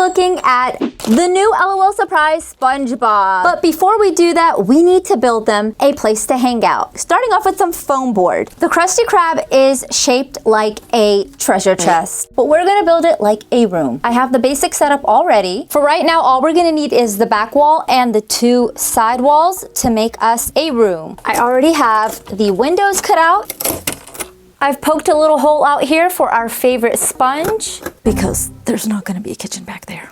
looking at the new LOL Surprise Spongebob. But before we do that, we need to build them a place to hang out. Starting off with some foam board. The Krusty Krab is shaped like a treasure chest, but we're gonna build it like a room. I have the basic setup already. For right now, all we're gonna need is the back wall and the 2 side walls to make us a room. I already have the windows cut out. I've poked a little hole out here for our favorite sponge because there's not gonna be a kitchen back there.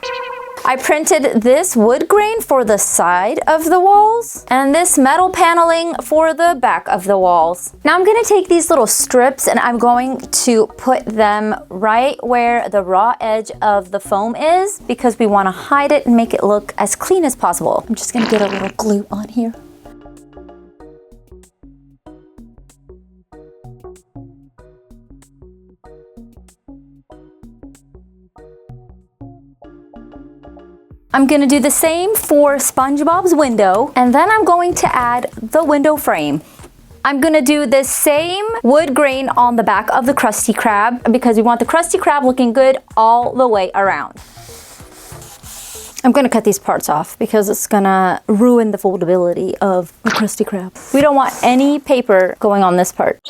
I printed this wood grain for the side of the walls and this metal paneling for the back of the walls. Now I'm gonna take these little strips and I'm going to put them right where the raw edge of the foam is because we wanna hide it and make it look as clean as possible. I'm just gonna get a little glue on here. I'm gonna do the same for SpongeBob's window, and then I'm going to add the window frame. I'm gonna do the same wood grain on the back of the Krusty Krab because we want the Krusty Krab looking good all the way around. I'm gonna cut these parts off because it's gonna ruin the foldability of the Krusty Krab. We don't want any paper going on this part.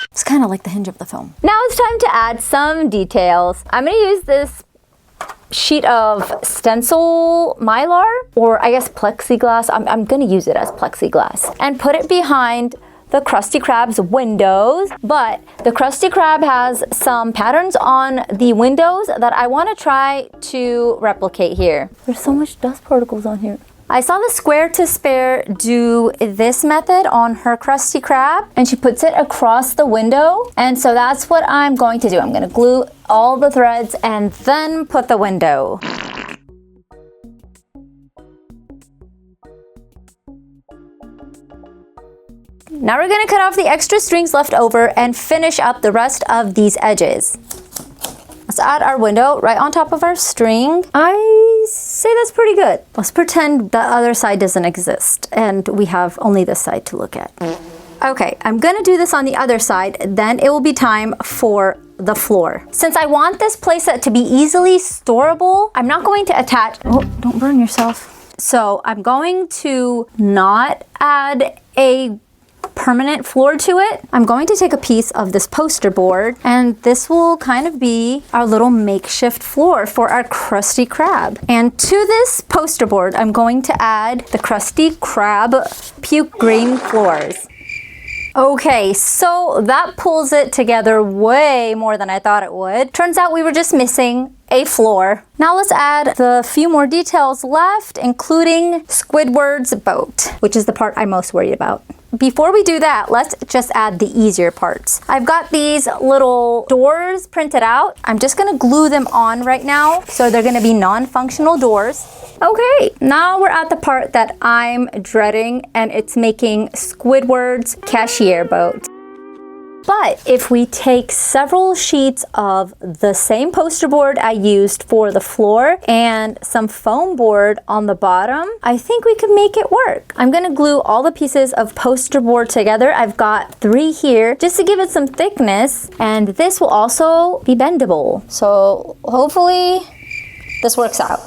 It's kind of like the hinge of the foam. Now it's time to add some details. I'm gonna use this sheet of stencil mylar, or I guess plexiglass. I'm gonna use it as plexiglass and put it behind the Krusty Krab's windows. But the Krusty Krab has some patterns on the windows that I want to try to replicate here. There's so much dust particles on here. I saw the Square to Spare do this method on her Krusty Krab, and she puts it across the window. And so that's what I'm going to do. I'm going to glue all the threads and then put the window. Now we're going to cut off the extra strings left over and finish up the rest of these edges. Let's add our window right on top of our string. I say that's pretty good. Let's pretend the other side doesn't exist and we have only this side to look at. Okay, I'm gonna do this on the other side, then it will be time for the floor. Since I want this playset to be easily storable, I'm not going to attach, oh, don't burn yourself. So I'm going to not add a permanent floor to it. I'm going to take a piece of this poster board and this will kind of be our little makeshift floor for our Krusty Krab. And to this poster board, I'm going to add the Krusty Krab puke green floors. Okay, so that pulls it together way more than I thought it would. Turns out we were just missing a floor. Now let's add the few more details left, including Squidward's boat, which is the part I'm most worried about. Before we do that, let's just add the easier parts. I've got these little doors printed out. I'm just gonna glue them on right now, so they're gonna be non-functional doors. Okay, now we're at the part that I'm dreading, and it's making Squidward's cashier boat. But if we take several sheets of the same poster board I used for the floor and some foam board on the bottom, I think we could make it work. I'm gonna glue all the pieces of poster board together. I've got 3 here just to give it some thickness, and this will also be bendable. So hopefully this works out.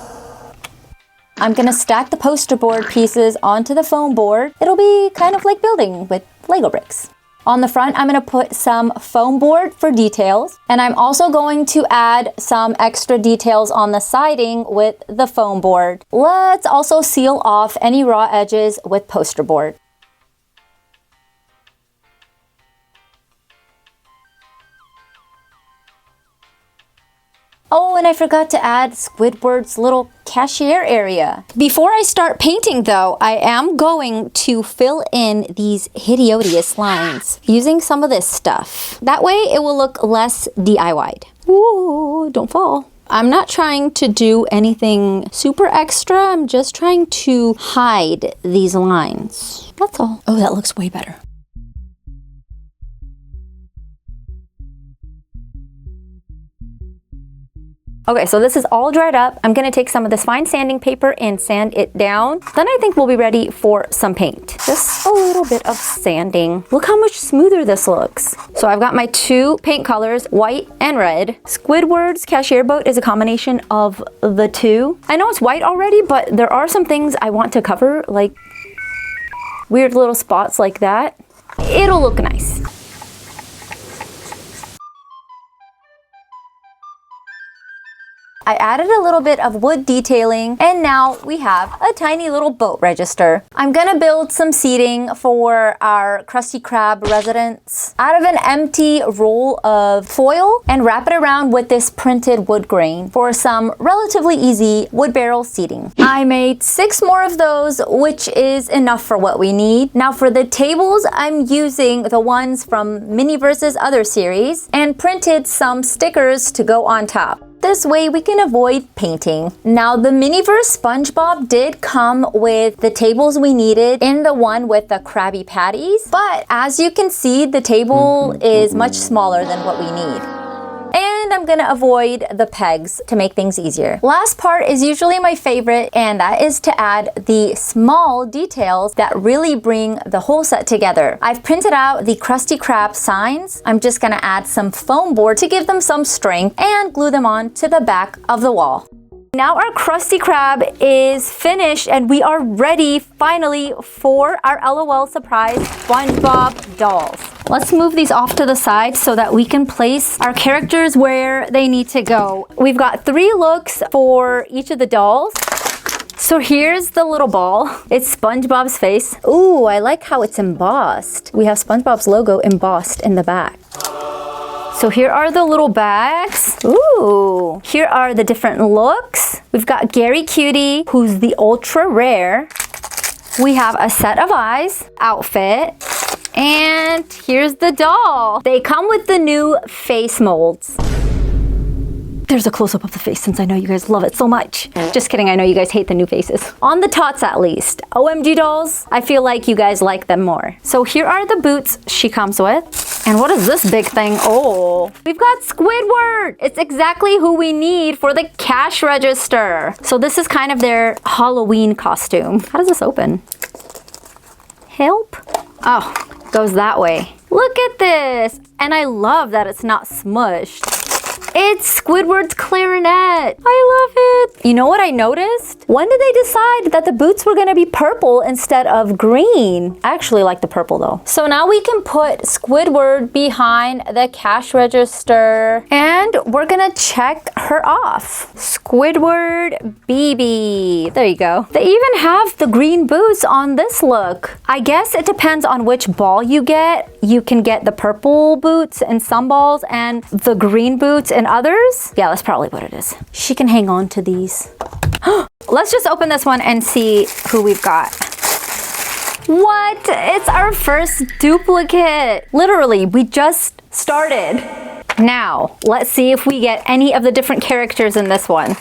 I'm gonna stack the poster board pieces onto the foam board. It'll be kind of like building with Lego bricks. On the front, I'm gonna put some foam board for details, and I'm also going to add some extra details on the siding with the foam board. Let's also seal off any raw edges with poster board. Oh, and I forgot to add Squidward's little cashier area. Before I start painting though, I am going to fill in these hideous lines using some of this stuff. That way it will look less DIY'd. Ooh, don't fall. I'm not trying to do anything super extra. I'm just trying to hide these lines. That's all. Oh, that looks way better. Okay, so this is all dried up. I'm gonna take some of this fine sanding paper and sand it down. Then I think we'll be ready for some paint. Just a little bit of sanding. Look how much smoother this looks. So I've got my two paint colors, white and red. Squidward's Cashier Boat is a combination of the two. I know it's white already, but there are some things I want to cover, like weird little spots like that. It'll look nice. I added a little bit of wood detailing, and now we have a tiny little boat register. I'm gonna build some seating for our Krusty Krab residents out of an empty roll of foil and wrap it around with this printed wood grain for some relatively easy wood barrel seating. I made 6 more of those, which is enough for what we need. Now for the tables, I'm using the ones from Miniverse's other series and printed some stickers to go on top. This way we can avoid painting. Now the Miniverse Spongebob did come with the tables we needed in the one with the Krabby Patties, but as you can see, the table is much smaller than what we need. And I'm gonna avoid the pegs to make things easier. Last part is usually my favorite, and that is to add the small details that really bring the whole set together. I've printed out the Krusty Krab signs. I'm just gonna add some foam board to give them some strength and glue them on to the back of the wall. Now our Krusty Krab is finished and we are ready finally for our LOL surprise SpongeBob dolls. Let's move these off to the side so that we can place our characters where they need to go. We've got 3 looks for each of the dolls. So here's the little ball. It's SpongeBob's face. Ooh, I like how it's embossed. We have SpongeBob's logo embossed in the back. So here are the little bags. Ooh, here are the different looks. We've got Gary Cutie, who's the ultra rare. We have a set of eyes outfit. And here's the doll. They come with the new face molds. There's a close-up of the face since I know you guys love it so much. Just kidding, I know you guys hate the new faces. On the tots at least. OMG dolls, I feel like you guys like them more. So here are the boots she comes with. And what is this big thing? Oh, we've got Squidward. It's exactly who we need for the cash register. So this is kind of their Halloween costume. How does this open? Help? Oh, goes that way. Look at this. And I love that it's not smushed. It's Squidward's clarinet. I love it. You know what I noticed? When did they decide that the boots were gonna be purple instead of green? I actually like the purple though. So now we can put Squidward behind the cash register and we're gonna check her off. Squidward BB. There you go. They even have the green boots on this look. I guess it depends on which ball you get. You can get the purple boots in some balls and the green boots in others. Yeah, that's probably what it is. She can hang on to these. Let's just open this one and see who we've got. What? It's our first duplicate. Literally, we just started. Now, let's see if we get any of the different characters in this one.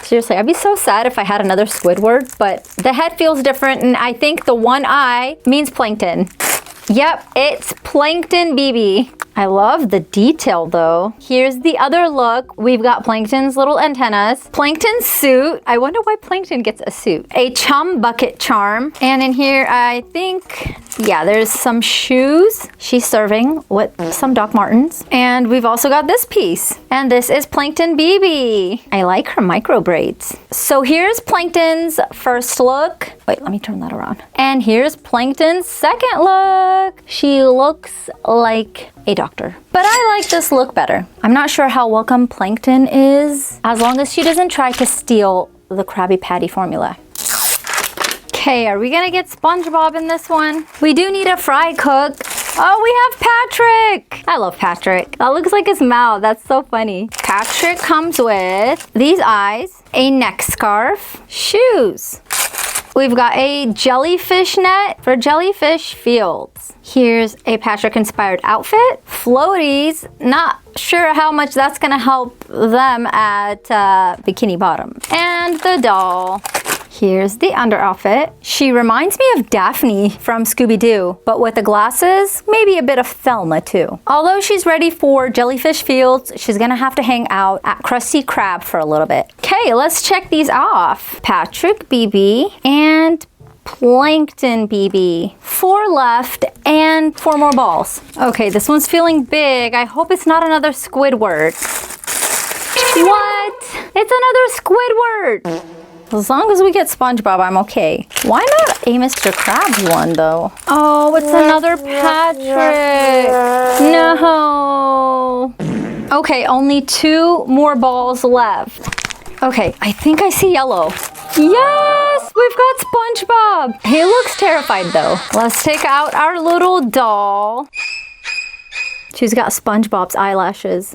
Seriously, I'd be so sad if I had another Squidward, but the head feels different and I think the one eye means Plankton. Yep, it's Plankton BB. I love the detail though. Here's the other look. We've got Plankton's little antennas. Plankton's suit. I wonder why Plankton gets a suit. A chum bucket charm. And in here, I think, yeah, there's some shoes. She's serving with some Doc Martens. And we've also got this piece. And this is Plankton BB. I like her micro braids. So here's Plankton's first look. Wait, let me turn that around. And here's Plankton's second look. She looks like a doctor. But I like this look better. I'm not sure how welcome Plankton is, as long as she doesn't try to steal the Krabby Patty formula. Okay, are we gonna get SpongeBob in this one? We do need a fry cook. Oh, we have Patrick! I love Patrick. That looks like his mouth. That's so funny. Patrick comes with these eyes, a neck scarf, shoes. We've got a jellyfish net for jellyfish fields. Here's a Patrick-inspired outfit. Floaties, not sure how much that's gonna help them at Bikini Bottom. And the doll. Here's the under outfit. She reminds me of Daphne from Scooby-Doo, but with the glasses, maybe a bit of Thelma too. Although she's ready for Jellyfish Fields, she's gonna have to hang out at KRUSTY KRAB for a little bit. Okay, let's check these off. Patrick BB and Plankton BB. 4 left and 4 more balls. Okay, this one's feeling big. I hope it's not another Squidward. What? It's another Squidward. As long as we get Spongebob, I'm okay. Why not a Mr. Krabs one though? Oh, it's another Patrick. No. Okay, only 2 more balls left. Okay, I think I see yellow. Yes, we've got Spongebob. He looks terrified though. Let's take out our little doll. She's got SpongeBob's eyelashes.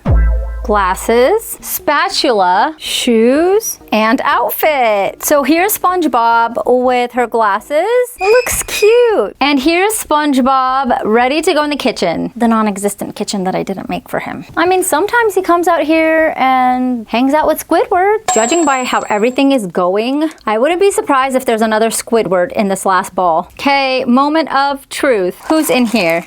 Glasses, spatula, shoes, and outfit. So here's SpongeBob with her glasses. It looks cute. And here's SpongeBob ready to go in the kitchen. The non-existent kitchen that I didn't make for him. I mean, sometimes he comes out here and hangs out with Squidward. Judging by how everything is going, I wouldn't be surprised if there's another Squidward in this last ball. Okay, moment of truth. Who's in here?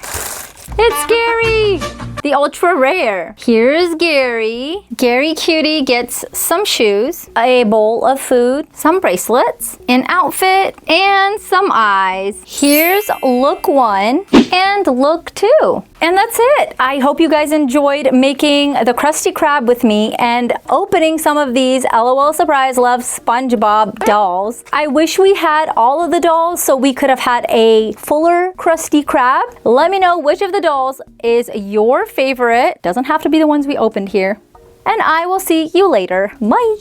It's Gary! The ultra rare. Here's Gary. Gary Cutie gets some shoes, a bowl of food, some bracelets, an outfit, and some eyes. Here's look 1 and look 2. And that's it. I hope you guys enjoyed making the KRUSTY KRAB with me and opening some of these LOL Surprise Love SpongeBob dolls. I wish we had all of the dolls so we could have had a fuller KRUSTY KRAB. Let me know which of the dolls is your favorite. Doesn't have to be the ones we opened here. And I will see you later. Bye.